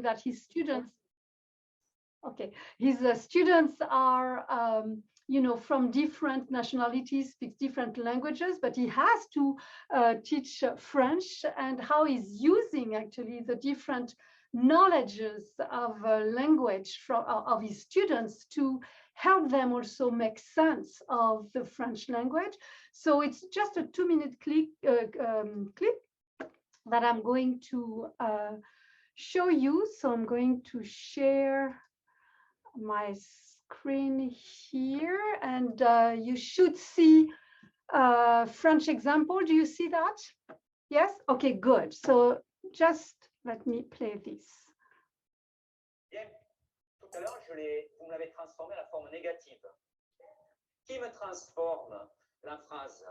that his students, his students are, you know, from different nationalities, speaks different languages, but he has to teach French, and how he's using actually the different knowledges of language of his students to help them also make sense of the French language. So it's just a 2-minute clip that I'm going to show you. So I'm going to share my screen here, and you should see French example. Do you see that? Yes? Okay, good. So just let me play this. Bien. Tout à l'heure, vous me l'avez transformé à la forme négative. Qui me transforme la phrase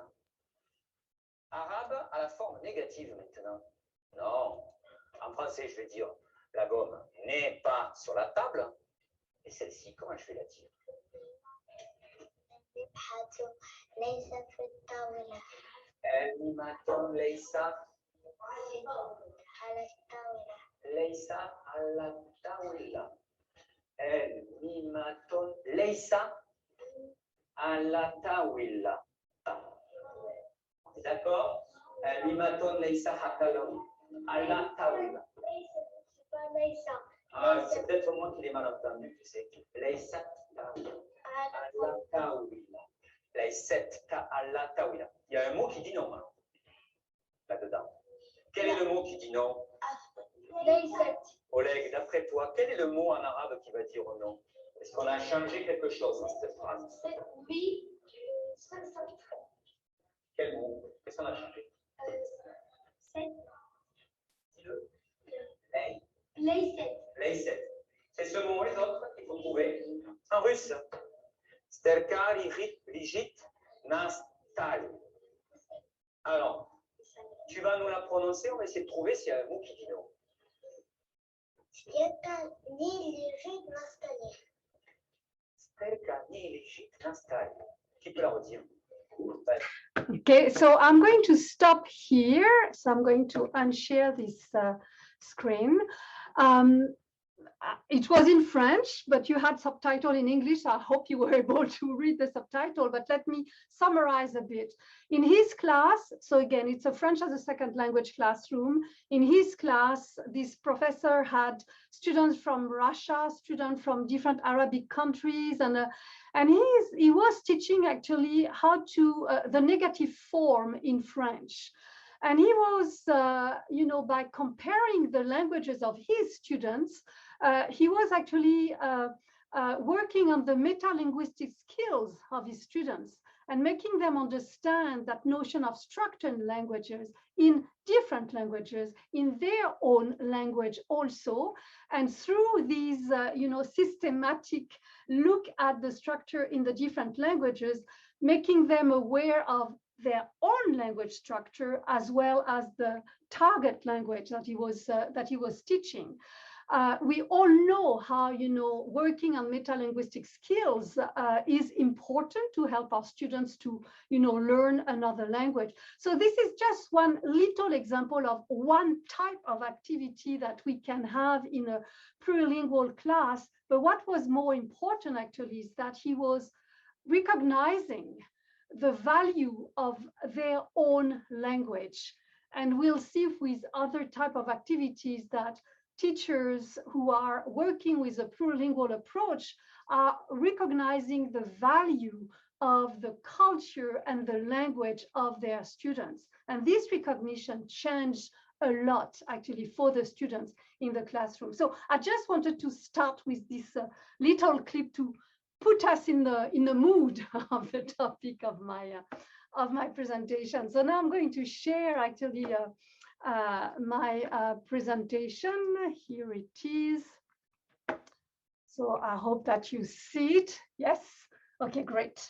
arabe à la forme négative maintenant? Non. En français, je vais dire la gomme n'est pas sur la table. Et celle-ci, comment je vais la dire? النبحة ليس ليس على الطاولة. النبحة ليس على الطاولة. D'accord? النبحة ليس على الطاولة. Ah, c'est peut-être moi qui l'ai mal entendu, tu sais. ليست على الطاولة. ليست على الطاولة. Il y a un mot qui dit non, hein, là-dedans. Quel est le mot qui dit non? Oleg, d'après toi, quel est le mot en arabe qui va dire non? Est-ce qu'on a changé quelque chose dans cette phrase? Oui. Quel mot? Qu'est-ce qu'on a changé? C'est ce mot, les autres, qu'il faut trouver en russe. Sterka rigit nastal. Alors, tu vas nous la prononcer, on va essayer de trouver s'il y a un mot qui dit non. Qui peut la redire? Okay, so I'm going to stop here. So I'm going to unshare this screen. It was in French, but you had subtitle in English. So I hope you were able to read the subtitle, but let me summarize a bit. In his class, so again, it's a French as a second language classroom. In his class, this professor had students from Russia, students from different Arabic countries, and he was teaching actually how to, the negative form in French. And he was, you know, by comparing the languages of his students, he was actually working on the meta-linguistic skills of his students and making them understand that notion of structured languages in different languages, in their own language also. And through these, you know, systematic look at the structure in the different languages, making them aware of their own language structure as well as the target language that he was teaching. We all know how, you know, working on meta-linguistic skills is important to help our students to, you know, learn another language. So this is just one little example of one type of activity that we can have in a plurilingual class. But what was more important actually is that he was recognizing the value of their own language. And we'll see with other type of activities that teachers who are working with a plurilingual approach are recognizing the value of the culture and the language of their students. And this recognition changed a lot actually for the students in the classroom. So I just wanted to start with this little clip to put us in the mood of the topic of my presentation. So now I'm going to share actually my presentation. Here it is. So I hope that you see it. Yes. Okay, great.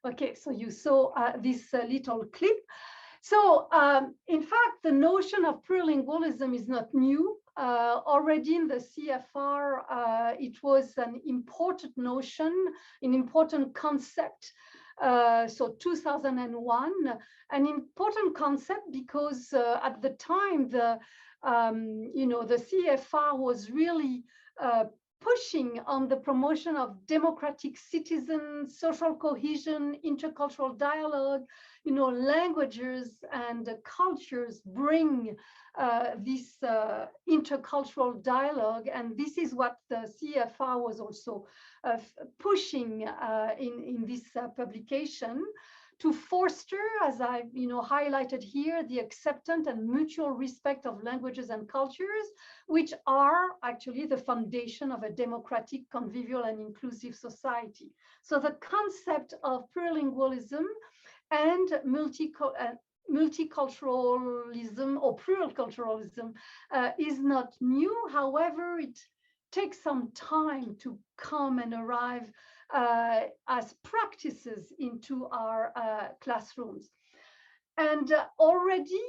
Okay, so you saw this little clip. So in fact, the notion of plurilingualism is not new. Already in the CFR, it was an important notion, an important concept. So 2001, an important concept because at the time, you know, the CFR was really pushing on the promotion of democratic citizens, social cohesion, intercultural dialogue. You know, languages and cultures bring this intercultural dialogue, and this is what the CFR was also pushing in this publication, to foster, as I highlighted here, the acceptance and mutual respect of languages and cultures, which are actually the foundation of a democratic, convivial, and inclusive society. So the concept of plurilingualism and multiculturalism or pluriculturalism is not new. However, it takes some time to come and arrive as practices into our classrooms. And already,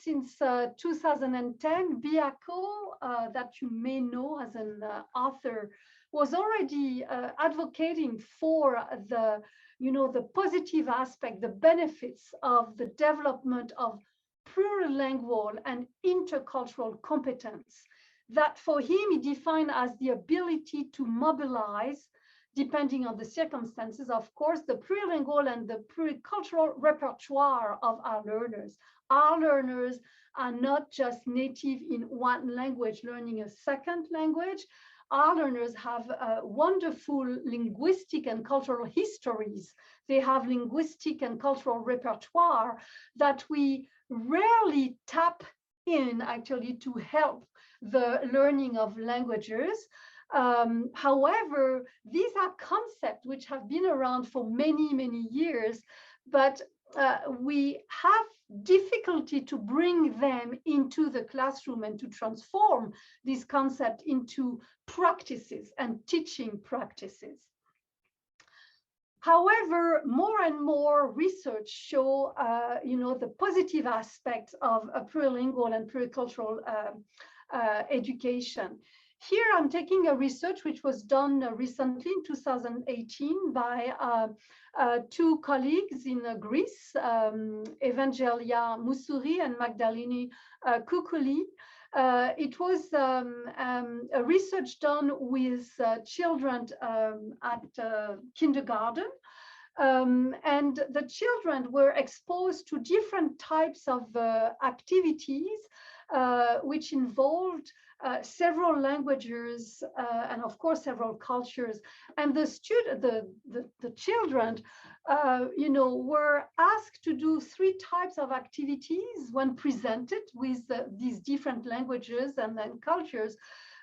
since 2010, Biako, that you may know as an author, was already advocating for the positive aspect, the benefits of the development of plurilingual and intercultural competence, that for him he defined as the ability to mobilize, depending on the circumstances, of course, the plurilingual and the pluricultural repertoire of our learners. Our learners are not just native in one language, learning a second language. Our learners have wonderful linguistic and cultural histories. They have linguistic and cultural repertoire that we rarely tap in, actually, to help the learning of languages. However, these are concepts which have been around for many, many years, but we have difficulty to bring them into the classroom and to transform this concept into practices and teaching practices. However, more and more research show, the positive aspects of a plurilingual and pluricultural education. Here I'm taking a research which was done recently in 2018 by two colleagues in Greece, Evangelia Moussouri and Magdalene Koukouli. It was a research done with children at kindergarten. And the children were exposed to different types of activities which involved several languages and, of course, several cultures. And the children, were asked to do 3 types of activities when presented with these different languages and then cultures.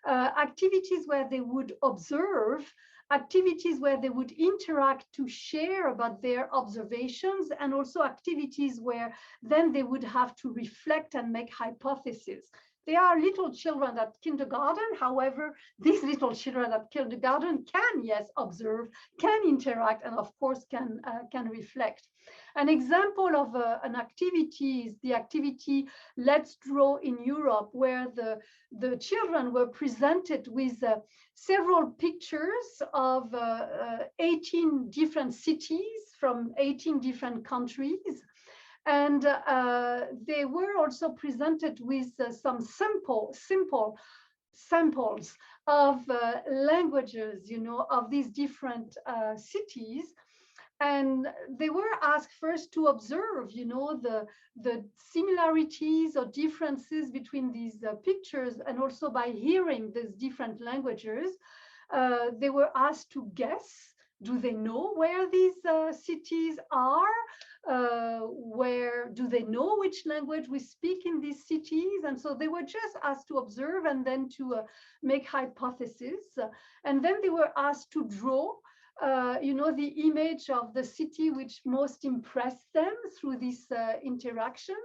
Activities where they would observe, activities where they would interact to share about their observations, and also activities where then they would have to reflect and make hypotheses. They are little children at kindergarten. However, these little children at kindergarten can, yes, observe, can interact, and of course can reflect. An example of an activity is the activity Let's Draw in Europe, where the children were presented with several pictures of 18 different cities from 18 different countries. And they were also presented with some simple samples of languages, of these different cities. And they were asked first to observe, the similarities or differences between these pictures, and also by hearing these different languages, they were asked to guess. Do they know where these cities are? Where do they know which language we speak in these cities? And so they were just asked to observe and then to make hypotheses. And then they were asked to draw, the image of the city which most impressed them through these interactions.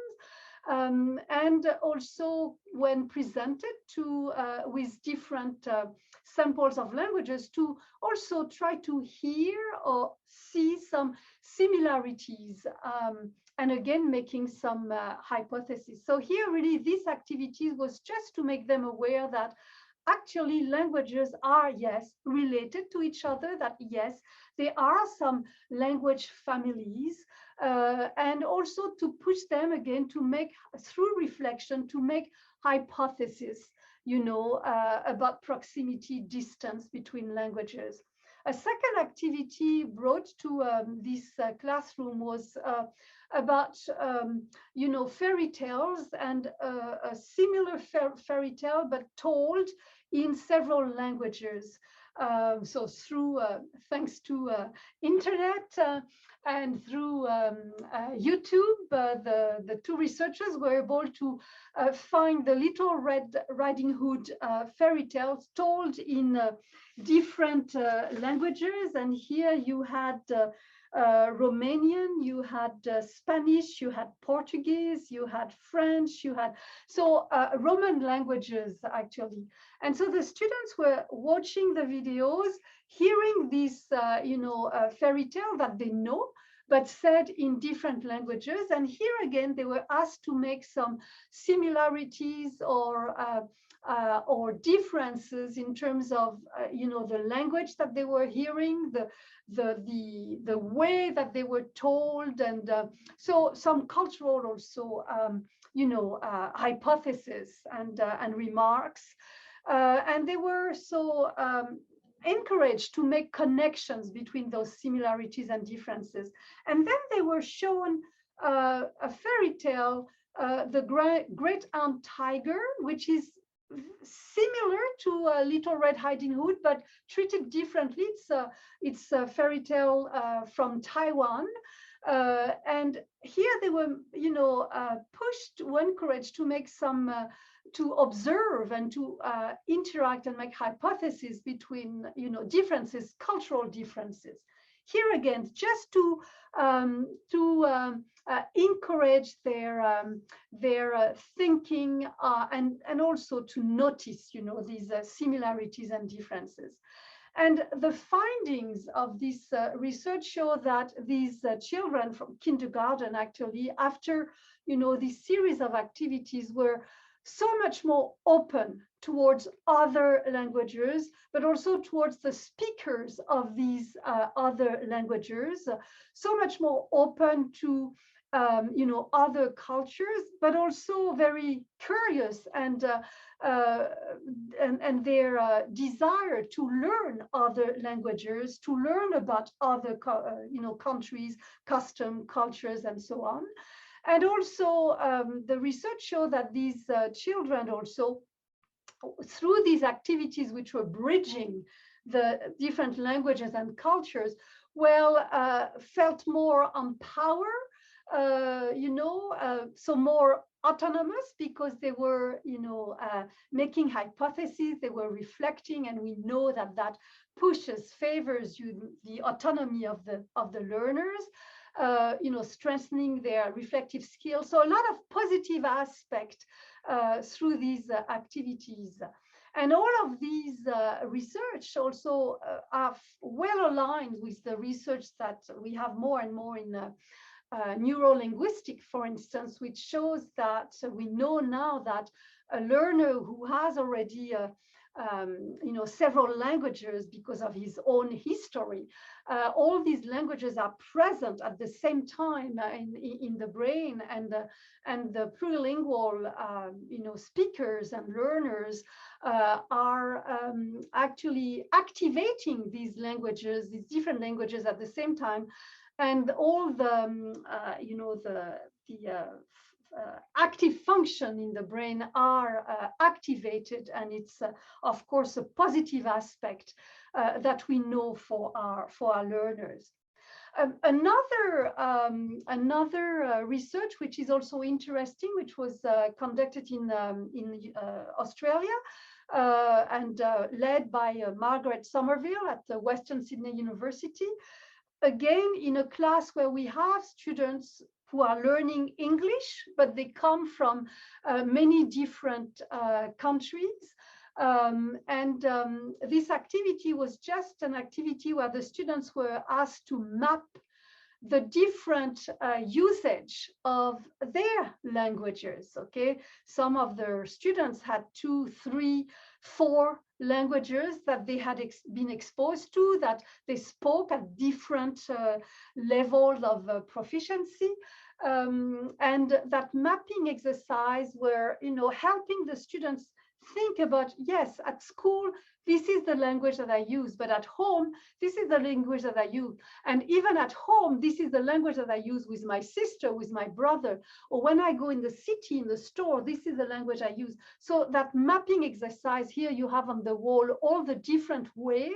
And also when presented to with different samples of languages, to also try to hear or see some similarities, and again making some hypotheses. So here really this activity was just to make them aware that actually languages are, yes, related to each other, that yes, there are some language families and also to push them again to make, through reflection, to make hypotheses, about proximity, distance between languages. A second activity brought to this classroom was about, fairy tales, and a similar fairy tale, but told in several languages. So through, thanks to internet and through YouTube, the two researchers were able to find the Little Red Riding Hood fairy tales told in different languages. And here you had Romanian, you had Spanish, you had Portuguese, you had French, you had Roman languages actually. And so the students were watching the videos, hearing this fairy tale that they know, but said in different languages. And here again, they were asked to make some similarities or differences in terms of the language that they were hearing, the way that they were told, and so some cultural also hypotheses and remarks, and they were so encouraged to make connections between those similarities and differences. And then they were shown a fairy tale, the Great Aunt Tiger, which is similar to Little Red Riding Hood, but treated differently. It's a fairy tale from Taiwan. And here they were, encouraged to make some, to observe and to interact and make hypotheses between, differences, cultural differences. Here again, just to encourage their thinking and also to notice, these similarities and differences. And the findings of this research show that these children from kindergarten, actually, after this series of activities, were so much more open towards other languages, but also towards the speakers of these other languages, so much more open to other cultures, but also very curious and their desire to learn other languages, to learn about other countries, custom, cultures, and so on. And also the research showed that these children also, through these activities which were bridging the different languages and cultures, felt more empowered, so more autonomous, because they were, making hypotheses, they were reflecting, and we know that that favors the autonomy of the learners, strengthening their reflective skills. So a lot of positive aspect through these activities. And all of these research also are well aligned with the research that we have more and more in neurolinguistic, for instance, which shows that we know now that a learner who has already several languages because of his own history, all these languages are present at the same time in the brain, and the plurilingual speakers and learners are actually activating these languages, these different languages at the same time. And all the, active function in the brain are activated, and it's of course a positive aspect that we know for our learners. Another research which is also interesting, which was conducted in Australia and led by Margaret Somerville at the Western Sydney University. Again, in a class where we have students who are learning English, but they come from many different countries. This activity was just an activity where the students were asked to map the different usage of their languages. Okay, some of the students had 2, 3 4 languages that they had been exposed to, that they spoke at different levels of proficiency. And that mapping exercise were, helping the students think about, yes, at school, this is the language that I use, but at home, this is the language that I use. And even at home, this is the language that I use with my sister, with my brother, or when I go in the city, in the store, this is the language I use. So that mapping exercise here, you have on the wall all the different ways,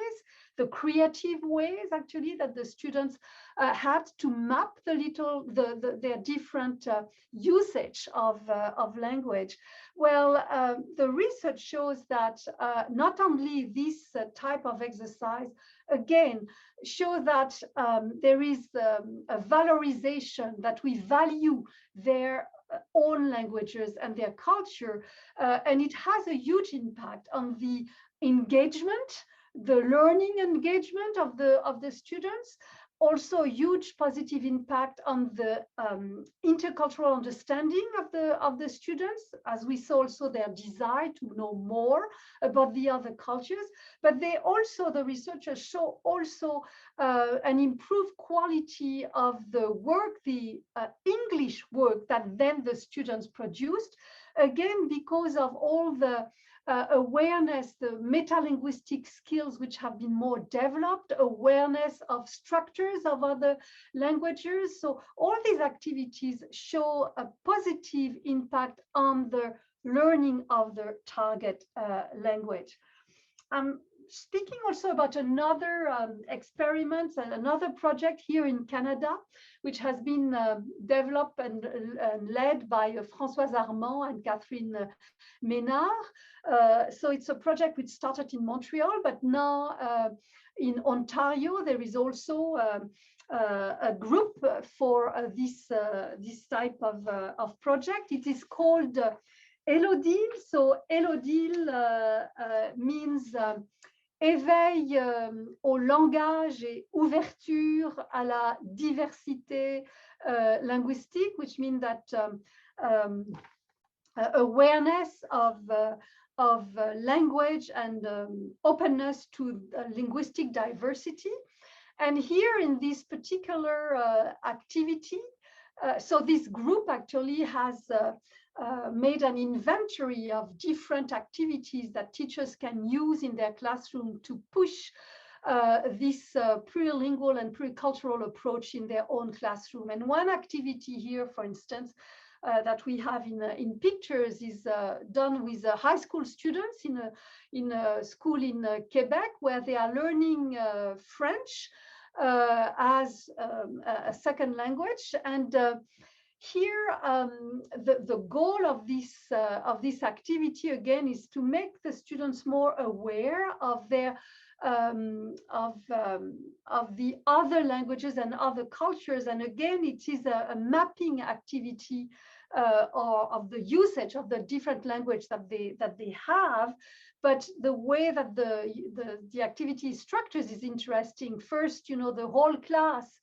the creative ways actually that the students had to map their different usage of language. Well, the research shows that not only this type of exercise, again, show that there is a valorization, that we value their own languages and their culture, and it has a huge impact on the engagement, the learning engagement of the students. Also a huge positive impact on the intercultural understanding of the students, as we saw also their desire to know more about the other cultures. But they also, the researchers show also an improved quality of the work, the English work that then the students produced, again, because of all the awareness, the metalinguistic skills which have been more developed, awareness of structures of other languages. So all these activities show a positive impact on the learning of the target language. Speaking also about another experiment and another project here in Canada, which has been developed and led by Françoise Armand and Catherine Ménard. So it's a project which started in Montreal, but now in Ontario, there is also a group for this type of project. It is called Elodil. So Elodil means éveil au langage et ouverture à la diversité linguistique, which means that awareness of language and openness to linguistic diversity. And here in this particular activity, so this group actually has made an inventory of different activities that teachers can use in their classroom to push this plurilingual and pluricultural approach in their own classroom. And one activity here, for instance, that we have in pictures is done with high school students in a school in Quebec, where they are learning French as a second language. And here, the goal of this activity again is to make the students more aware of their of the other languages and other cultures. And again, it is a mapping activity or of the usage of the different language that they have. But the way that the activity is structured is interesting. First, the whole class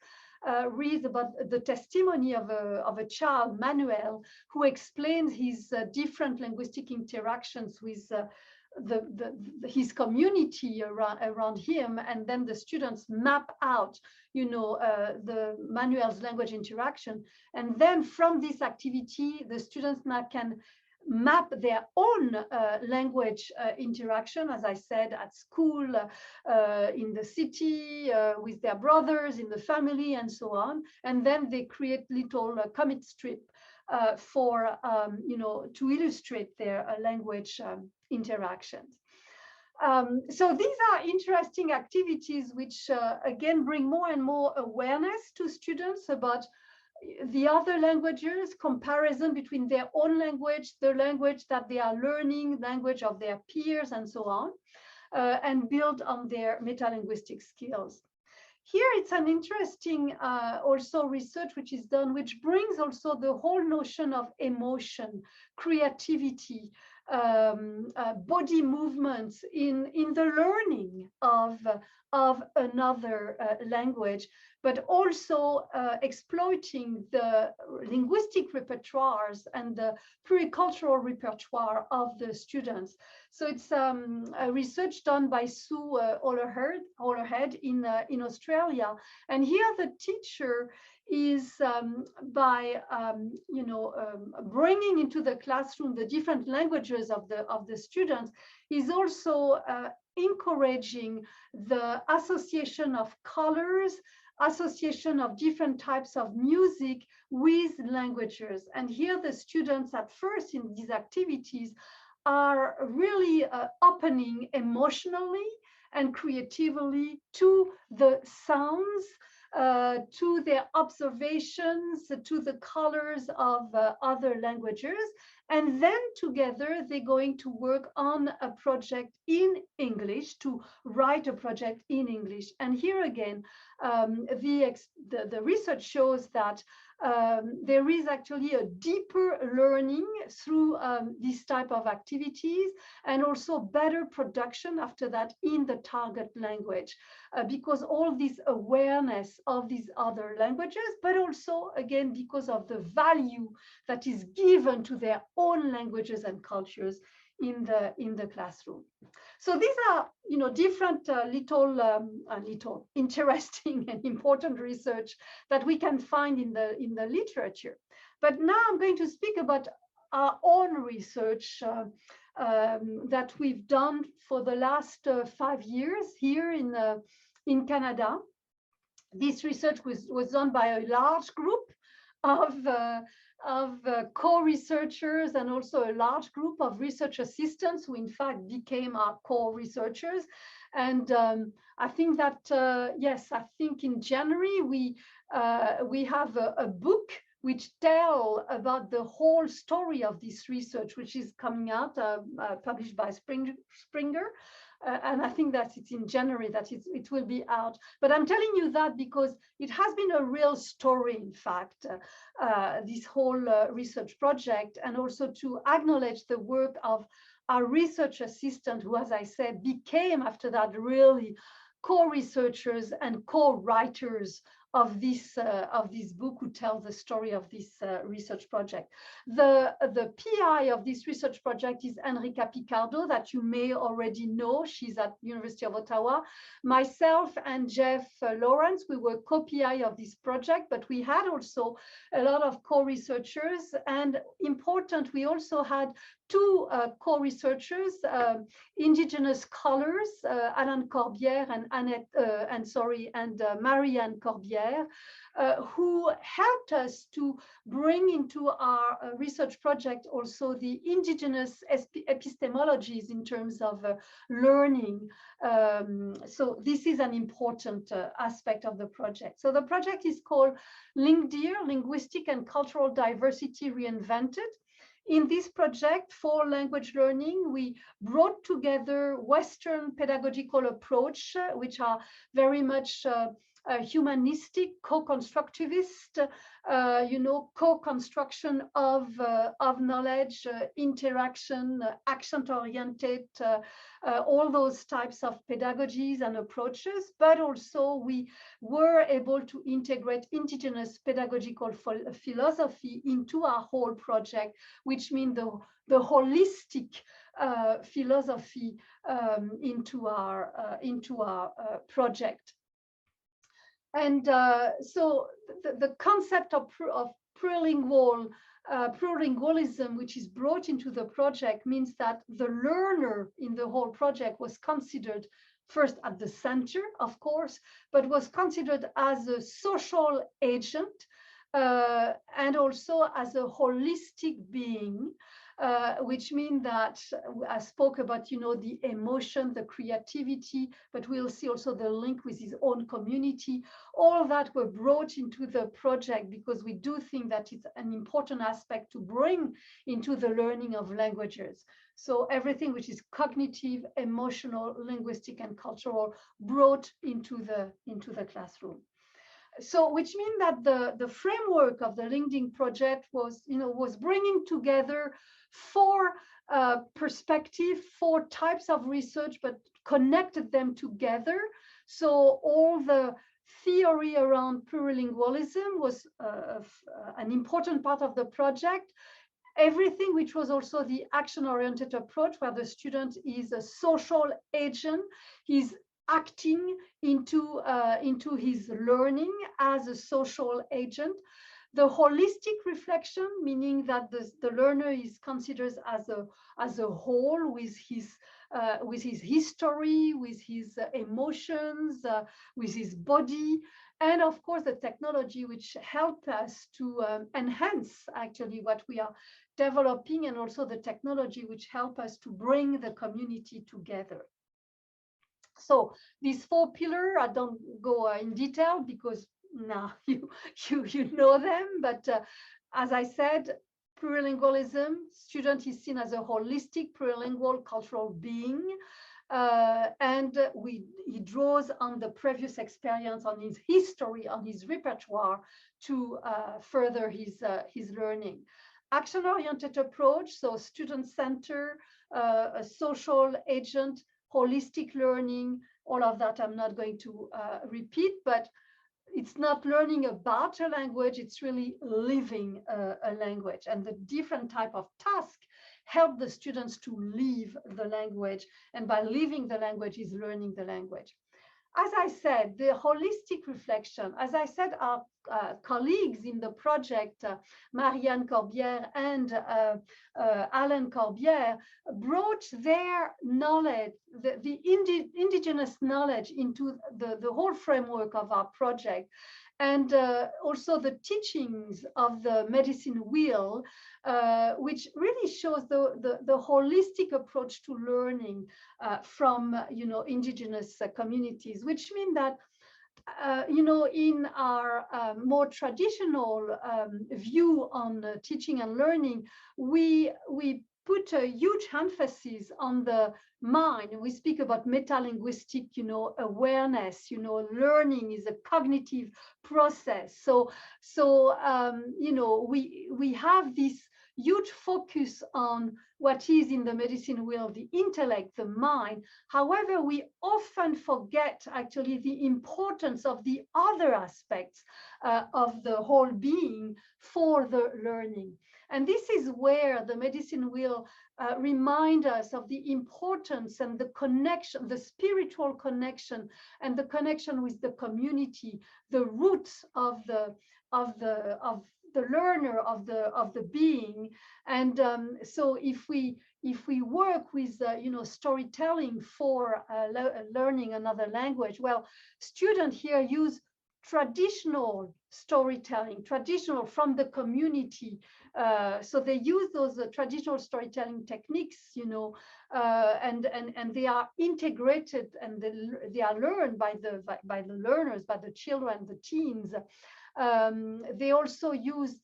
reads about the testimony of a child, Manuel, who explains his different linguistic interactions with his community around him, and then the students map out, the Manuel's language interaction, and then from this activity, the students can map their own language interaction, as I said, at school, in the city, with their brothers, in the family, and so on. And then they create little comic strip for, to illustrate their language interactions. So these are interesting activities which, again, bring more and more awareness to students about the other languages, comparison between their own language, the language that they are learning, language of their peers, and so on, and build on their metalinguistic skills. Here, it's an interesting also research which is done, which brings also the whole notion of emotion, creativity, body movements in the learning of another language, but also exploiting the linguistic repertoires and the pluricultural repertoire of the students. So it's a research done by Sue Ollerhead in Australia. And here the teacher is by bringing into the classroom the different languages of the students, is also encouraging the association of colors, association of different types of music with languages. And here the students at first in these activities are really opening emotionally and creatively to the sounds, to their observations, to the colors of other languages. And then together they're going to work on a project in English, to write a project in English. And here again, the research shows that there is actually a deeper learning through this type of activities, and also better production after that in the target language, because all this awareness of these other languages, but also again because of the value that is given to their own languages and cultures in the classroom. So these are, different little interesting and important research that we can find in the literature. But now I'm going to speak about our own research that we've done for the last 5 years here in Canada. This research was done by a large group of co-researchers, and also a large group of research assistants who in fact became our co-researchers. And I think that, yes, I think in January we have a book which tell about the whole story of this research, which is coming out, published by Springer. And I think that it's in January that it will be out. But I'm telling you that because it has been a real story, in fact, this whole research project, and also to acknowledge the work of our research assistant, who, as I said, became after that really co-researchers and co-writers of this book, who tells the story of this research project. The PI of this research project is Enrica Picardo, that you may already know. She's at University of Ottawa. Myself and Jeff Lawrence, we were co-PI of this project, but we had also a lot of co-researchers. And important, we also had 2 co-researchers, Indigenous scholars, Alain Corbière and Marianne Corbière, who helped us to bring into our research project also the Indigenous epistemologies in terms of learning. So this is an important aspect of the project. So the project is called LingDear, Linguistic and Cultural Diversity Reinvented. In this project for language learning, we brought together Western pedagogical approach, which are very much humanistic, co-constructivist, co-construction of knowledge, interaction, accent-oriented, all those types of pedagogies and approaches. But also we were able to integrate Indigenous pedagogical philosophy into our whole project, which means the holistic philosophy into our project. And so the concept of plurilingualism, which is brought into the project, means that the learner in the whole project was considered first at the center, of course, but was considered as a social agent and also as a holistic being. Which means that I spoke about, the emotion, the creativity, but we'll see also the link with his own community. All of that were brought into the project because we do think that it's an important aspect to bring into the learning of languages. So everything which is cognitive, emotional, linguistic, and cultural brought into the classroom. So, which means that the framework of the LingDear project was bringing together 4 perspectives, 4 types of research, but connected them together. So all the theory around plurilingualism was an important part of the project. Everything which was also the action-oriented approach, where the student is a social agent, he's acting into his learning as a social agent. The holistic reflection, meaning that the learner is considered as a whole with his history, with his emotions, with his body, and of course the technology, which help us to enhance actually what we are developing, and also the technology which help us to bring the community together. So these 4 pillars, I don't go in detail because now you know them, but as I said, plurilingualism, student is seen as a holistic plurilingual cultural being, and he draws on the previous experience, on his history, on his repertoire to further his learning. Action-oriented approach, so student-centered, a social agent, holistic learning, all of that I'm not going to repeat, but it's not learning about a language, it's really living a language. And the different type of task help the students to live the language, and by living the language is learning the language. As I said, the holistic reflection, as I said, our colleagues in the project, Marianne Corbière and Alain Corbière, brought their knowledge, the indigenous knowledge into the whole framework of our project. And also the teachings of the medicine wheel, which really shows the holistic approach to learning from indigenous communities, which mean that in our more traditional view on teaching and learning, we put a huge emphasis on the mind. We speak about metalinguistic, awareness. Learning is a cognitive process. So we have this huge focus on what is in the medicine wheel, the intellect, the mind. However, we often forget actually the importance of the other aspects of the whole being for the learning. And this is where the medicine wheel remind us of the importance and the connection, the spiritual connection, and the connection with the community, the roots of the learner, of the being. And so if we work with storytelling for learning another language, well, students here use traditional storytelling, traditional from the community. So they use those traditional storytelling techniques, and they are integrated, and they are learned by the learners, by the children, the teens. They also use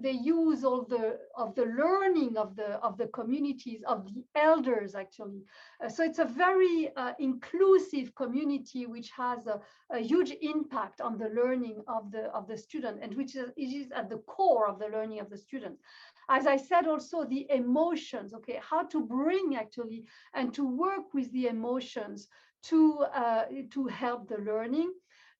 they use all of the learning of the communities, of the elders actually. So it's a very inclusive community, which has a huge impact on the learning of the student, and which is at the core of the learning of the student. As I said, also the emotions, okay, how to bring actually and to work with the emotions to help the learning.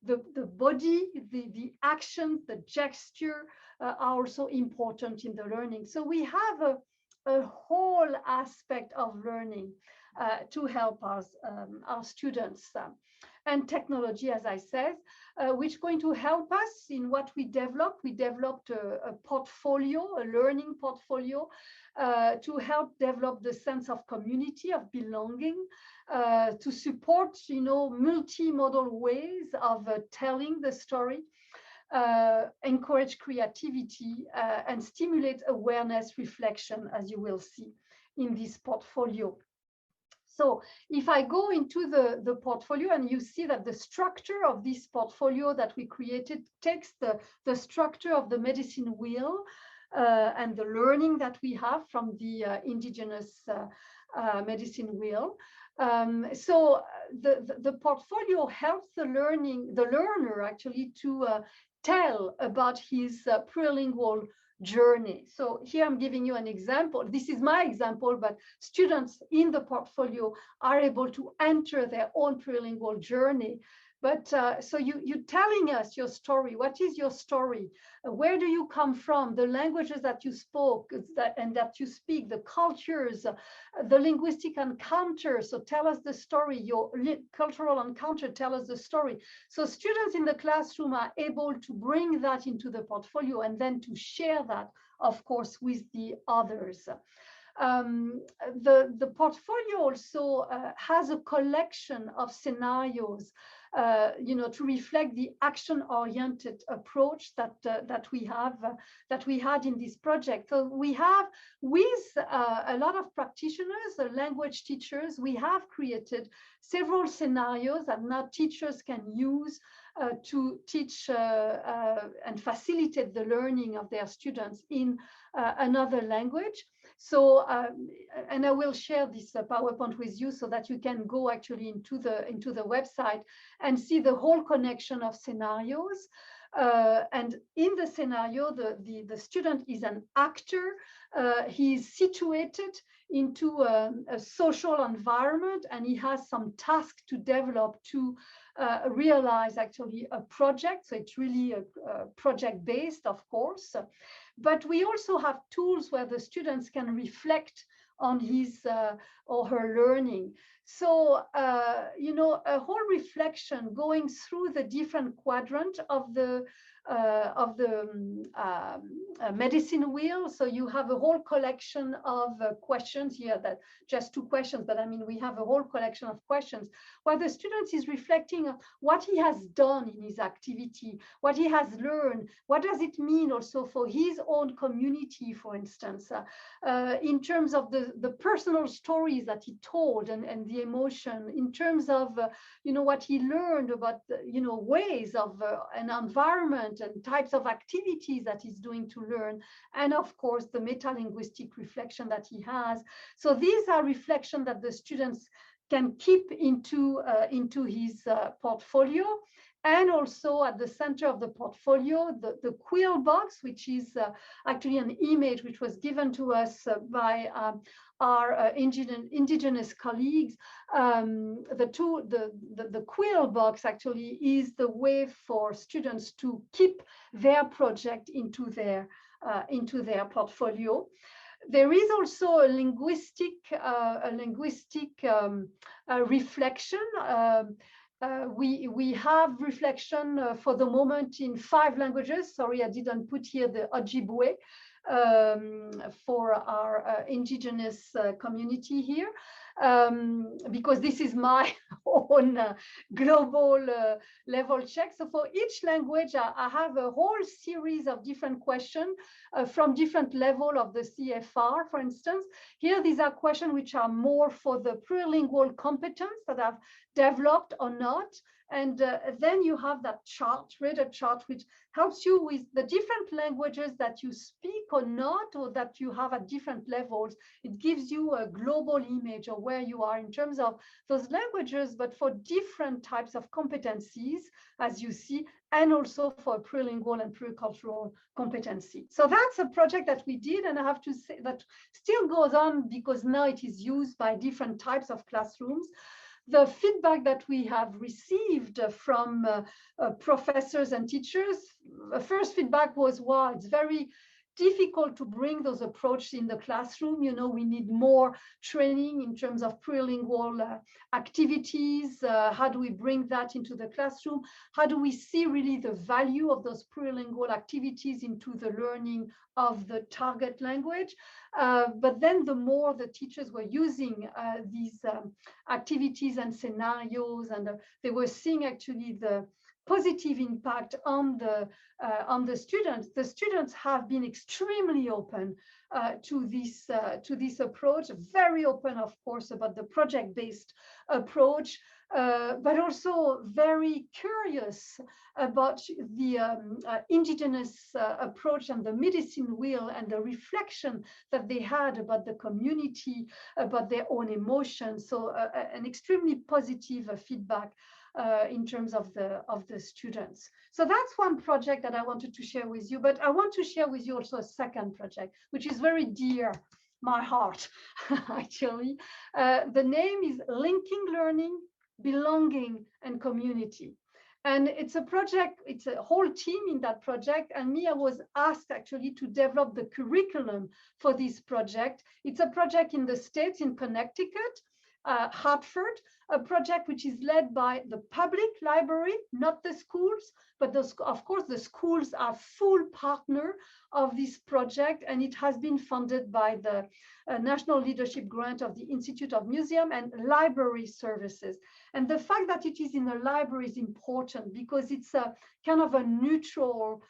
The body, the action, the gesture are also important in the learning. So we have a whole aspect of learning to help us, our students. And technology, as I said, which is going to help us in what we developed. We developed a portfolio, a learning portfolio, to help develop the sense of community, of belonging, to support, multimodal ways of telling the story, encourage creativity, and stimulate awareness, reflection, as you will see in this portfolio. So if I go into the portfolio, and you see that the structure of this portfolio that we created takes the structure of the medicine wheel and the learning that we have from the indigenous medicine wheel. So the portfolio helps the learner actually to tell about his plurilingual journey. So here I'm giving you an example. This is my example, but students in the portfolio are able to enter their own plurilingual journey. But so you're telling us your story. What is your story? Where do you come from? The languages that you spoke and that you speak, the cultures, the linguistic encounter. So tell us the story. Your cultural encounter, tell us the story. So students in the classroom are able to bring that into the portfolio and then to share that, of course, with the others. The portfolio also has a collection of scenarios, to reflect the action-oriented approach that we had in this project. So we have, with a lot of practitioners, language teachers, we have created several scenarios that now teachers can use to teach and facilitate the learning of their students in another language. So, and I will share this PowerPoint with you so that you can go actually into the website and see the whole connection of scenarios. And in the scenario, the student is an actor. He is situated into a social environment, and he has some task to develop to realize actually a project. So it's really a project-based, of course. But we also have tools where the students can reflect on his or her learning. So, a whole reflection going through the different quadrant of the medicine wheel. So you have a whole collection of questions here, that just 2 questions, but I mean, we have a whole collection of questions where the student is reflecting on what he has done in his activity, what he has learned, what does it mean also for his own community, for instance, in terms of the personal stories that he told and the emotion, in terms of, what he learned about, ways of an environment and types of activities that he's doing to learn, and of course the meta-linguistic reflection that he has. So these are reflections that the students can keep into his portfolio. And also at the center of the portfolio, the quill box, which is actually an image which was given to us by our indigenous colleagues. The quill box actually is the way for students to keep their project into their portfolio. There is also a linguistic reflection. We have reflection for the moment in 5 languages. Sorry, I didn't put here the Ojibwe for our indigenous community here, because this is my own global level check. So for each language, I have a whole series of different questions from different level of the CFR, for instance. Here, these are questions which are more for the plurilingual competence that I've developed or not. And then you have that chart, reader chart, which helps you with the different languages that you speak or not, or that you have at different levels. It gives you a global image of where you are in terms of those languages, but for different types of competencies, as you see, and also for plurilingual and pluricultural competency. So that's a project that we did, and I have to say that still goes on because now it is used by different types of classrooms. The feedback that we have received from professors and teachers, first feedback was, wow, it's very difficult to bring those approaches in the classroom. We need more training in terms of plurilingual activities. How do we bring that into the classroom? How do we see really the value of those plurilingual activities into the learning of the target language? But then the more the teachers were using these activities and scenarios, and they were seeing actually the positive impact on the students. The students have been extremely open to this approach, very open, of course, about the project-based approach, but also very curious about the indigenous approach and the medicine wheel and the reflection that they had about the community, about their own emotions. So an extremely positive feedback in terms of the students. So that's one project that I wanted to share with you, but I want to share with you also a second project, which is very dear my heart, actually. The name is Linking Learning, Belonging, and Community. And it's a project, it's a whole team in that project. And me, I was asked actually to develop the curriculum for this project. It's a project in the States, in Connecticut, Hartford, a project which is led by the public library, not the schools, but those, of course, the schools are full partner of this project, and it has been funded by the National Leadership Grant of the Institute of Museum and Library Services. And the fact that it is in a library is important because it's a kind of a neutral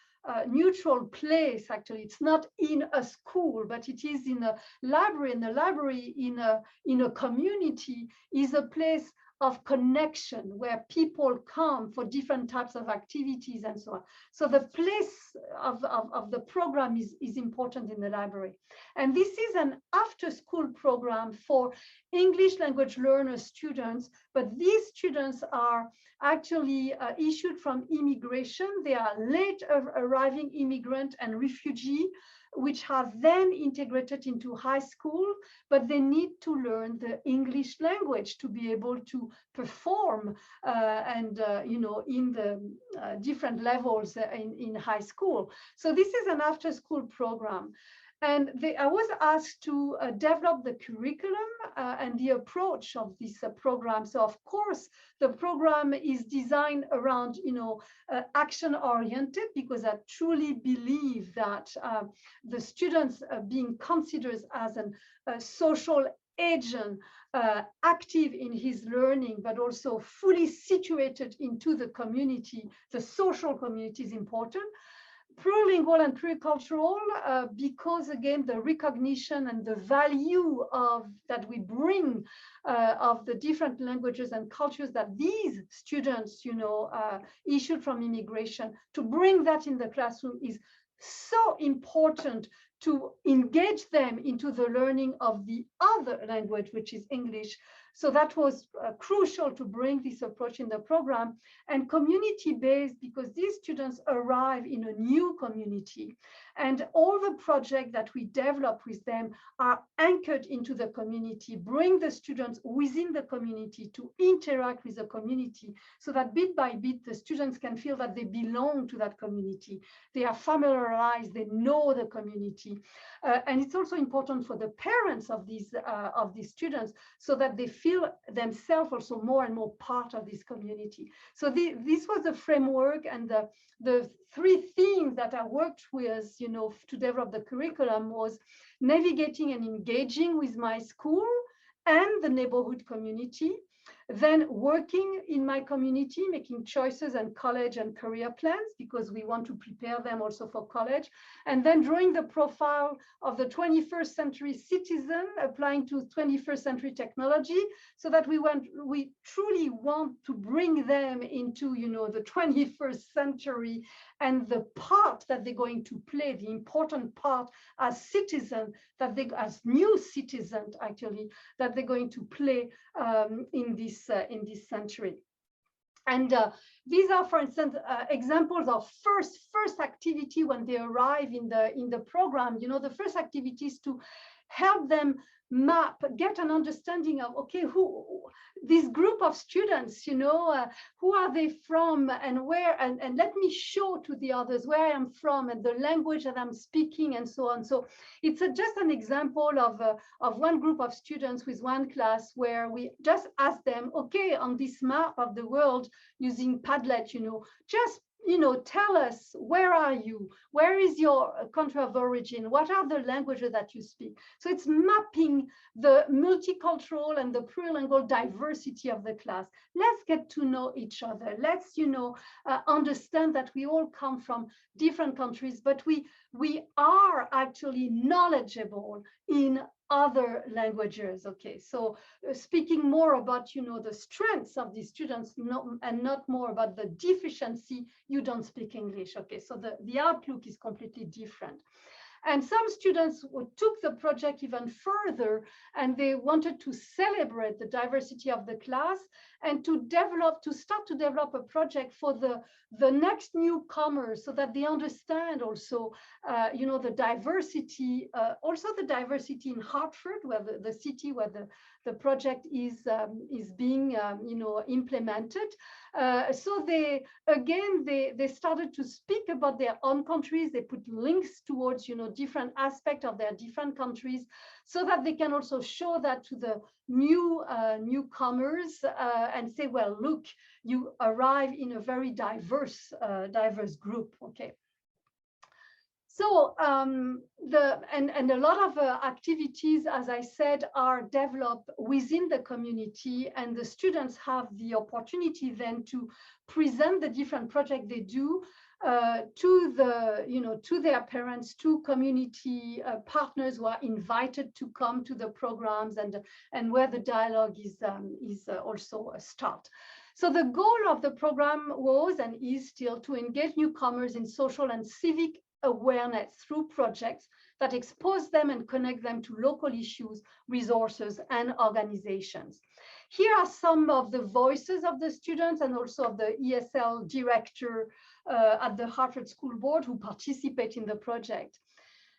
place. Actually, it's not in a school, but it is in a library, and the library in a community is a place of connection where people come for different types of activities and so on. So the place of the program is important in the library. And this is an after-school program for English language learner students, but these students are actually issued from immigration. They are late arriving immigrant and refugee, which have then integrated into high school, but they need to learn the English language to be able to perform in the different levels in high school. So this is an after-school program. And I was asked to develop the curriculum and the approach of this program. So of course, the program is designed around, action-oriented, because I truly believe that the students being considered as a social agent, active in his learning, but also fully situated into the community, the social community is important. Plurilingual and pluricultural, because again, the recognition and the value that we bring of the different languages and cultures that these students, issued from immigration, to bring that in the classroom is so important to engage them into the learning of the other language, which is English. So that was crucial to bring this approach in the program, and community-based, because these students arrive in a new community, and all the projects that we develop with them are anchored into the community, bring the students within the community to interact with the community, so that bit by bit, the students can feel that they belong to that community. They are familiarized, they know the community. And it's also important for the parents of these students, so that they feel themselves also more and more part of this community. So this was the framework, and the three themes that I worked with, to develop the curriculum was navigating and engaging with my school and the neighborhood community, then working in my community, making choices and college and career plans, because we want to prepare them also for college, and then drawing the profile of the 21st century citizen applying to 21st century technology, so that we truly want to bring them into, the 21st century and the part that they're going to play, the important part as citizens, as new citizens actually, that they're going to play in this century. And these are, for instance, examples of first activity when they arrive in the program. The first activity is to help them get an understanding of, okay, this group of students, who are they from and where, and let me show to the others where I am from and the language that I'm speaking and so on. So it's just an example of one group of students with one class where we just ask them, okay, on this map of the world using Padlet, just tell us, where are you? Where is your country of origin? What are the languages that you speak? So it's mapping the multicultural and the plurilingual diversity of the class. Let's get to know each other. Let's, understand that we all come from different countries, but we are actually knowledgeable in other languages. Okay, so speaking more about the strengths of these students, and not more about the deficiency, you don't speak English. Okay, so the outlook is completely different. And some students took the project even further, and they wanted to celebrate the diversity of the class and to start to develop a project for the next newcomers, so that they understand also, the diversity, also the diversity in Hartford, where the city where the project is being, implemented. So they started to speak about their own countries. They put links towards, different aspects of their different countries, so that they can also show that to the newcomers and say, well, look, you arrive in a very diverse group. Okay. So and a lot of activities, as I said, are developed within the community, and the students have the opportunity then to present the different projects they do to their parents, to community partners who are invited to come to the programs, and where the dialogue is also a start. So the goal of the program was and is still to engage newcomers in social and civic awareness through projects that expose them and connect them to local issues, resources, and organizations. Here are some of the voices of the students and also of the ESL director at the Hartford School Board who participate in the project.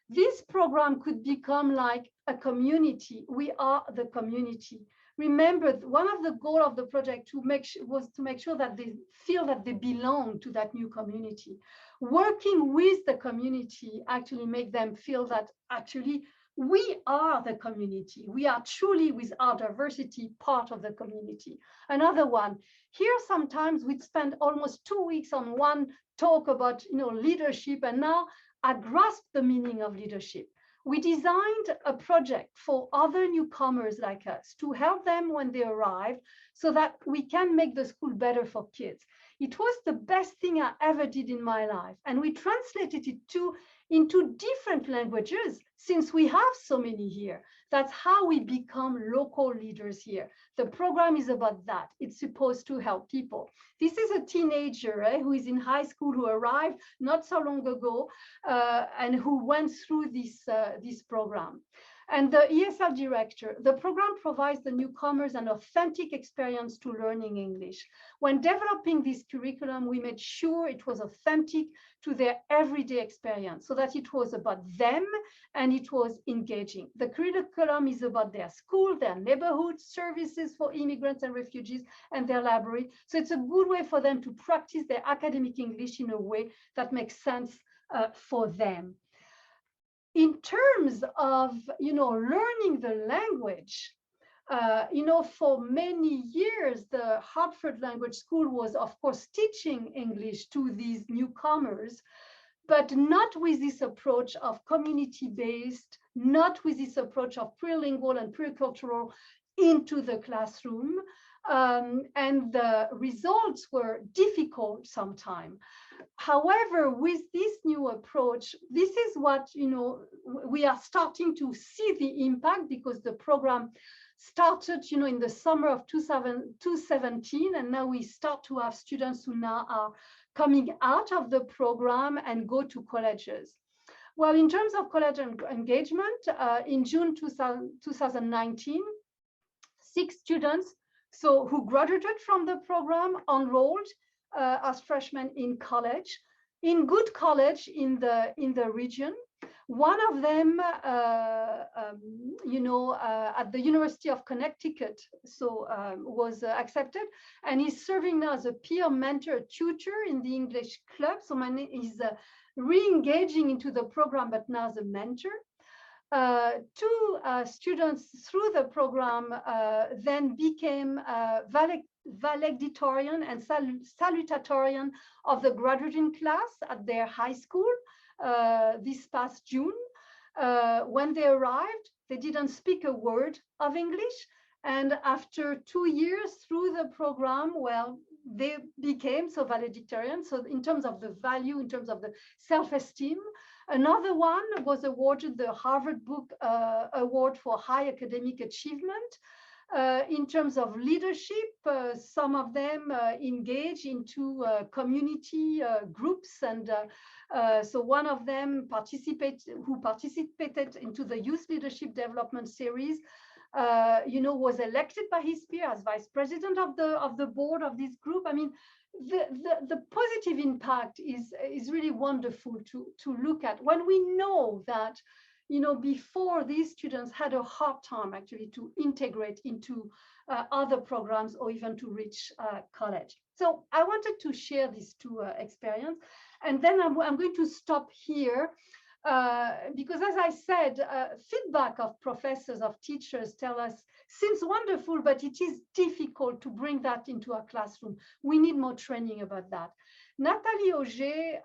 This program could become like a community. We are the community. Remember, one of the goals of the project was to make sure that they feel that they belong to that new community. Working with the community actually make them feel that actually we are the community. We are truly, with our diversity, part of the community. Another one, here sometimes we'd spend almost 2 weeks on one talk about leadership, and now I grasp the meaning of leadership. We designed a project for other newcomers like us to help them when they arrive, so that we can make the school better for kids. It was the best thing I ever did in my life. And we translated it into different languages, since we have so many here. That's how we become local leaders here. The program is about that. It's supposed to help people. This is a teenager who is in high school, who arrived not so long ago, and who went through this program. And the ESL director, the program provides the newcomers an authentic experience to learning English. When developing this curriculum, we made sure it was authentic to their everyday experience, so that it was about them and it was engaging. The curriculum is about their school, their neighborhood, services for immigrants and refugees, and their library. So it's a good way for them to practice their academic English in a way that makes sense for them. In terms of, learning the language, for many years, the Hartford Language School was, of course, teaching English to these newcomers, but not with this approach of community-based, not with this approach of plurilingual and pluricultural into the classroom. And the results were difficult sometimes. However, with this new approach, this is what, we are starting to see the impact, because the program started, in the summer of 2017, and now we start to have students who now are coming out of the program and go to colleges. Well, in terms of college engagement, in June 2019, 6 students who graduated from the program enrolled as freshmen in college, in good college in the region. One of them, at the University of Connecticut, was accepted, and he's serving now as a peer mentor, tutor in the English club. So he's re-engaging into the program, but now as a mentor. 2 students through the program then became valedictorian and salutatorian of the graduating class at their high school this past June. When they arrived, they didn't speak a word of English. And after 2 years through the program, well, they became valedictorian. So in terms of the value, in terms of the self-esteem. Another one was awarded the Harvard Book Award for High Academic Achievement. In terms of leadership, some of them engage into community groups, and so one of them who participated into the Youth Leadership Development Series, was elected by his peer as vice president of the board of this group. I mean, the positive impact is really wonderful to look at when we know that, before these students had a hard time actually to integrate into other programs or even to reach college. So I wanted to share these two experiences, and then I'm going to stop here. Because as I said, feedback of professors, of teachers tell us seems wonderful, but it is difficult to bring that into a classroom. We need more training about that. Nathalie Auger,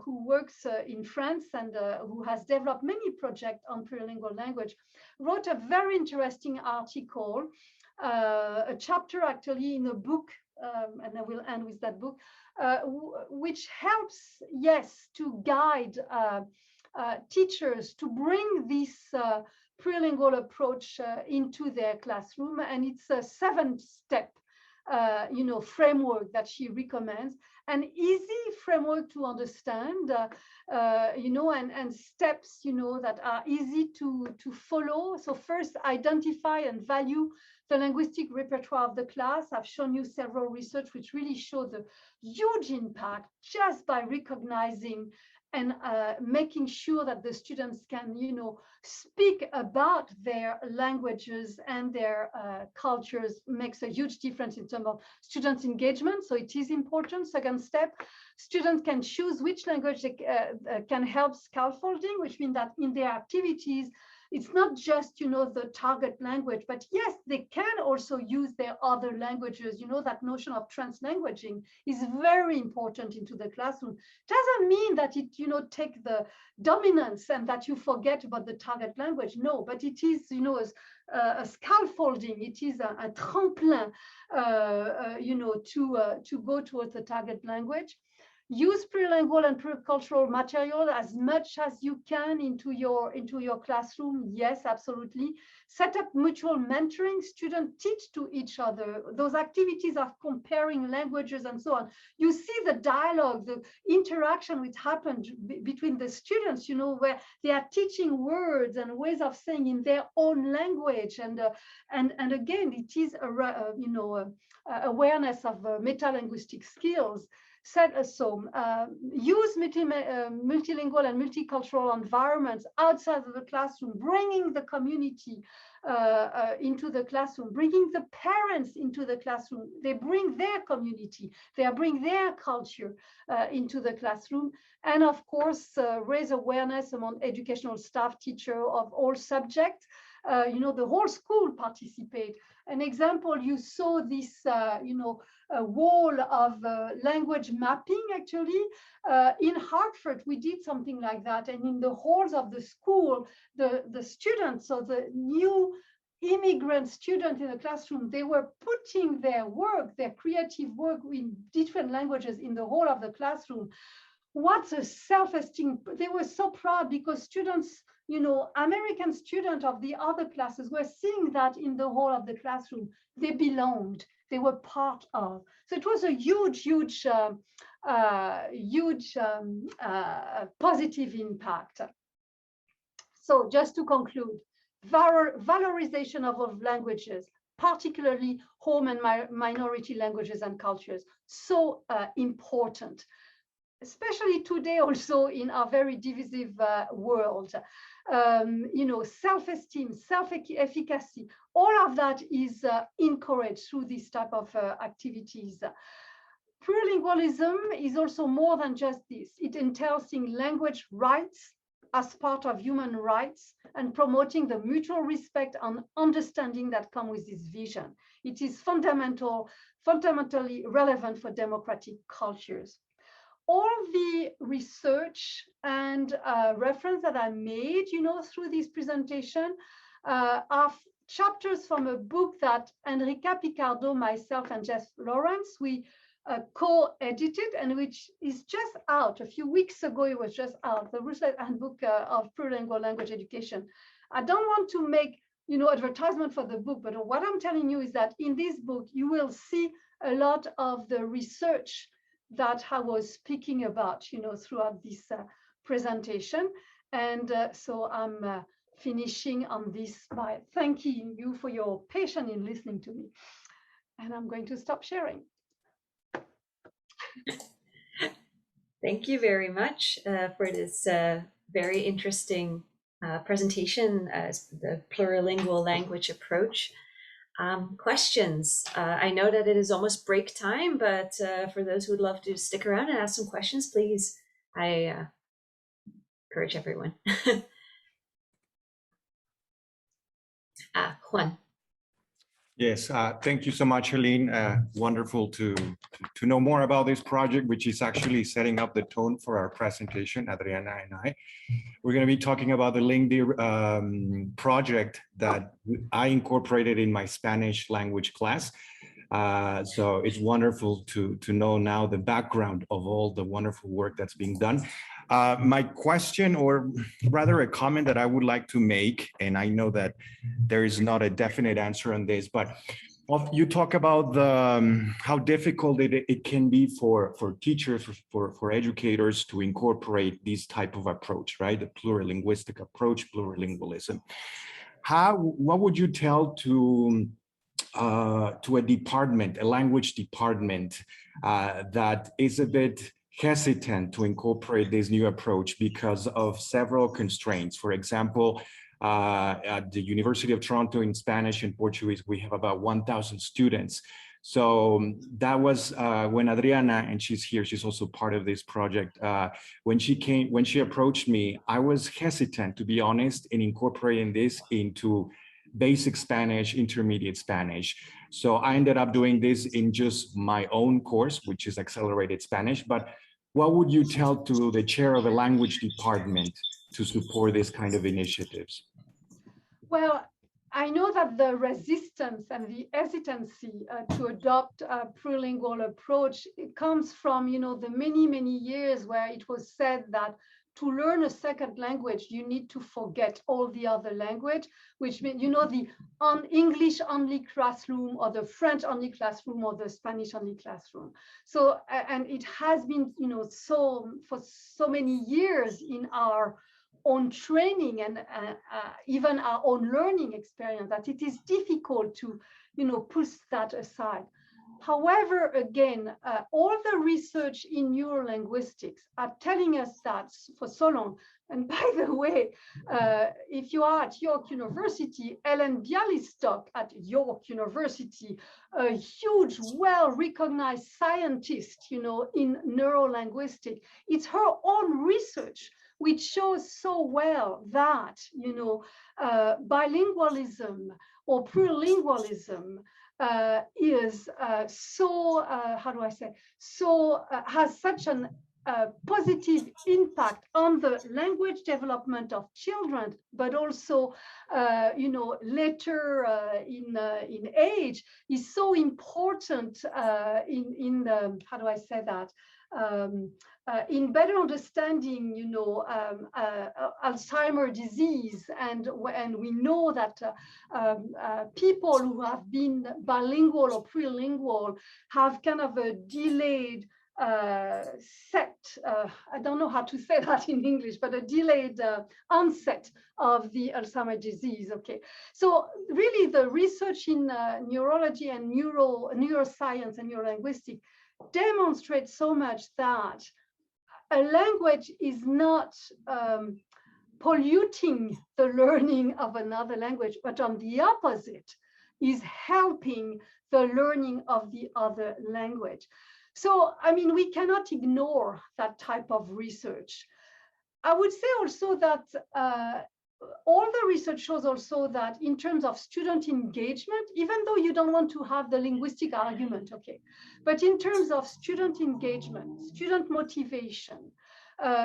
who works in France and who has developed many projects on plurilingual language, wrote a very interesting article, a chapter actually in a book, and I will end with that book, which helps, yes, to guide teachers to bring this plurilingual approach into their classroom, and it's a 7-step framework that she recommends, an easy framework to understand, and steps that are easy to follow. So first, identify and value the linguistic repertoire of the class. I've shown you several research which really show the huge impact just by recognizing and making sure that the students can, speak about their languages and their cultures makes a huge difference in terms of students' engagement. So it is important. Second step, students can choose which language they can help scaffolding, which means that in their activities, it's not just, the target language, but yes, they can also use their other languages. That notion of translanguaging is very important into the classroom. Doesn't mean that it, take the dominance and that you forget about the target language. No, but it is, a scaffolding. It is a tremplin, to go towards the target language. Use plurilingual and pluricultural material as much as you can into your classroom. Yes, absolutely. Set up mutual mentoring. Students teach to each other. Those activities of comparing languages and so on. You see the dialogue, the interaction which happened between the students, where they are teaching words and ways of saying in their own language. And again, it is awareness of metalinguistic skills. Use multilingual and multicultural environments outside of the classroom, bringing the community into the classroom, bringing the parents into the classroom. They bring their community, they bring their culture into the classroom. And of course, raise awareness among educational staff, teachers of all subjects. The whole school participate. An example, you saw this, a wall of language mapping, actually. In Hartford, we did something like that. And in the halls of the school, the students, so the new immigrant students in the classroom, they were putting their work, their creative work in different languages in the hall of the classroom. What's a self-esteem? They were so proud because students, American students of the other classes were seeing that in the hall of the classroom. They belonged, they were part of. So it was a huge positive impact. So just to conclude, valorization of languages, particularly home and minority languages and cultures, so important. Especially today also in our very divisive world. Self-esteem, self-efficacy, all of that is encouraged through this type of activities. Plurilingualism is also more than just this. It entails language rights as part of human rights and promoting the mutual respect and understanding that come with this vision. It is fundamentally relevant for democratic cultures. All the research and reference that I made, through this presentation are chapters from a book that Enrica Picardo, myself, and Jeff Lawrence, we co-edited, and which is just out. A few weeks ago, it was just out, the Roosevelt Handbook of Plurilingual Language Education. I don't want to make advertisement for the book, but what I'm telling you is that in this book, you will see a lot of the research that I was speaking about, throughout this presentation. And so I'm finishing on this by thanking you for your patience in listening to me. And I'm going to stop sharing. Thank you very much for this very interesting presentation, the plurilingual language approach. Questions? I know that it is almost break time, but for those who would love to stick around and ask some questions, please, I encourage everyone. Juan. Yes, thank you so much, Aline. Wonderful to know more about this project, which is actually setting up the tone for our presentation, Adriana and I. We're going to be talking about the LingDir project that I incorporated in my Spanish language class. So it's wonderful to know now the background of all the wonderful work that's being done. My question, or rather a comment that I would like to make, and I know that there is not a definite answer on this, but you talk about how difficult it can be for teachers, for educators to incorporate this type of approach, right? The plurilinguistic approach, plurilingualism. What would you tell to a department, a language department that is a bit hesitant to incorporate this new approach because of several constraints? For example, at the University of Toronto in Spanish and Portuguese, we have about 1,000 students. So that was when Adriana, and she's here, she's also part of this project. When she approached me, I was hesitant, to be honest, in incorporating this into basic Spanish, intermediate Spanish. So I ended up doing this in just my own course, which is accelerated Spanish. But what would you tell to the chair of a language department to support this kind of initiatives? Well, I know that the resistance and the hesitancy to adopt a plurilingual approach, it comes from, the many years where it was said that to learn a second language, you need to forget all the other language, which means, the English only classroom or the French only classroom or the Spanish only classroom. So, and it has been, for so many years in our own training and even our own learning experience that it is difficult to, push that aside. However, again, all the research in neurolinguistics are telling us that for so long. And by the way, if you are at York University, Ellen Bialystok at York University, a huge, well-recognized scientist, in neurolinguistics, it's her own research which shows so well that, bilingualism or plurilingualism is has such an positive impact on the language development of children, but also, later in age is so important in the, in better understanding, Alzheimer's disease, and we know that people who have been bilingual or plurilingual have kind of a delayed I don't know how to say that in English, but a delayed onset of the Alzheimer's disease. Okay, so really the research in neurology and neuroscience and neurolinguistics demonstrates so much that a language is not polluting the learning of another language, but on the opposite, is helping the learning of the other language. So, I mean, we cannot ignore that type of research. I would say also that all the research shows also that in terms of student engagement, even though you don't want to have the linguistic argument, okay, but in terms of student engagement, student motivation,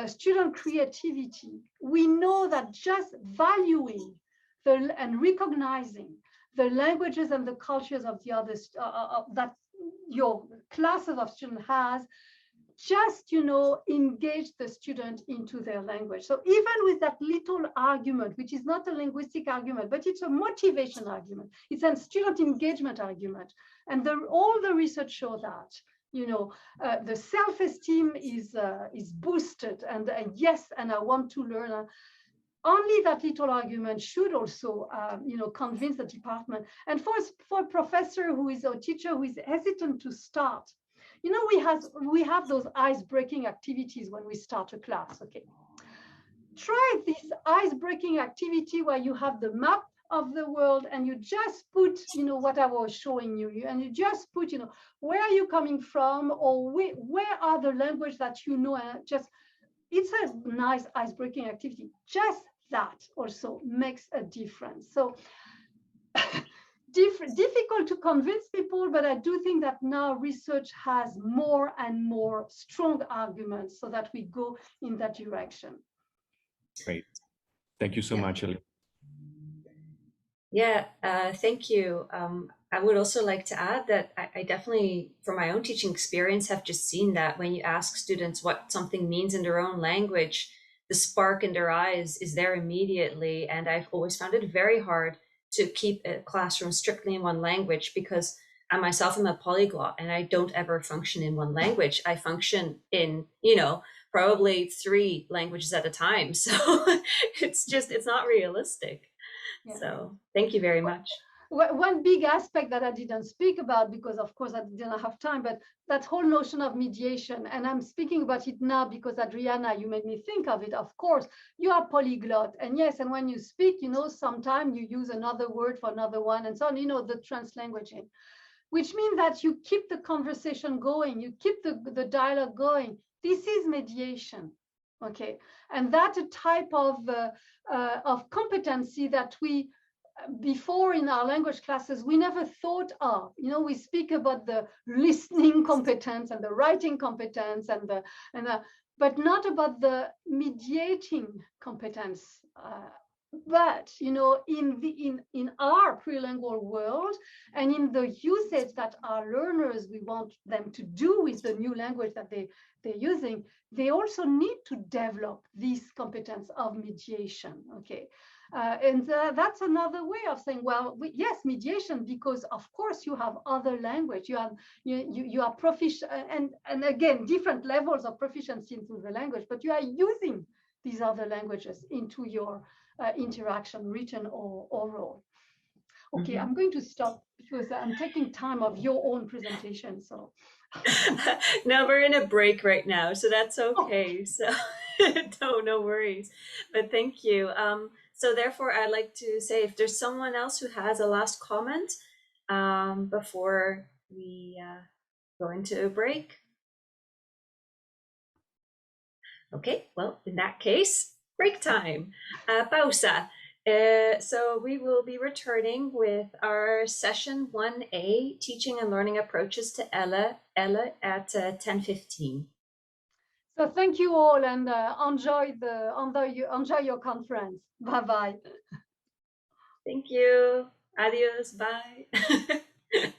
student creativity, we know that just valuing and recognizing the languages and the cultures of the others that your classes of students has just, you know, engage the student into their language. So even with that little argument, which is not a linguistic argument, but it's a motivation argument, it's a student engagement argument. And all the research show that, you know, the self-esteem is boosted, and yes, and I want to learn. Only that little argument should also, you know, convince the department. And for a professor who is a teacher who is hesitant to start, you know, we have those ice-breaking activities when we start a class. Okay, try this ice-breaking activity where you have the map of the world and you just put, you know, what I was showing you, and you just put, you know, where are you coming from, or where are the language that you know, and just, it's a nice ice-breaking activity. Just that also makes a difference. So difficult to convince people, but I do think that now research has more and more strong arguments so that we go in that direction. Great. Thank you so much, Aline. Yeah, thank you. I would also like to add that I definitely, from my own teaching experience, have just seen that when you ask students what something means in their own language, the spark in their eyes is there immediately. And I've always found it very hard to keep a classroom strictly in one language, because I myself am a polyglot and I don't ever function in one language. I function in, you know, probably 3 languages at a time. So it's not realistic. Yeah. So thank you very much. One big aspect that I didn't speak about, because of course I didn't have time, but that whole notion of mediation, and I'm speaking about it now because Adriana, you made me think of it. Of course, you are polyglot, and yes, and when you speak, you know, sometimes you use another word for another one and so on, you know, the translanguaging, which means that you keep the conversation going, you keep the dialogue going. This is mediation, okay? And that's a type of competency that we, before in our language classes, we never thought of. You know, we speak about the listening competence and the writing competence but not about the mediating competence. But you know, in our plurilingual world and in the usage that our learners, we want them to do with the new language that they're using, they also need to develop this competence of mediation. Okay. And that's another way of saying, well, yes, mediation, because of course you have other language, you are proficient, and again, different levels of proficiency into the language, but you are using these other languages into your interaction, written or oral. Okay, I'm going to stop because I'm taking time of your own presentation. So no, we're in a break right now, so that's okay. So no worries, but thank you. So therefore, I'd like to say, if there's someone else who has a last comment before we go into a break. Okay, well, in that case, break time. Pausa. So we will be returning with our session 1A, Teaching and Learning Approaches to Ella at 10:15. So thank you all, and enjoy your conference. Bye-bye. Thank you. Adios. Bye.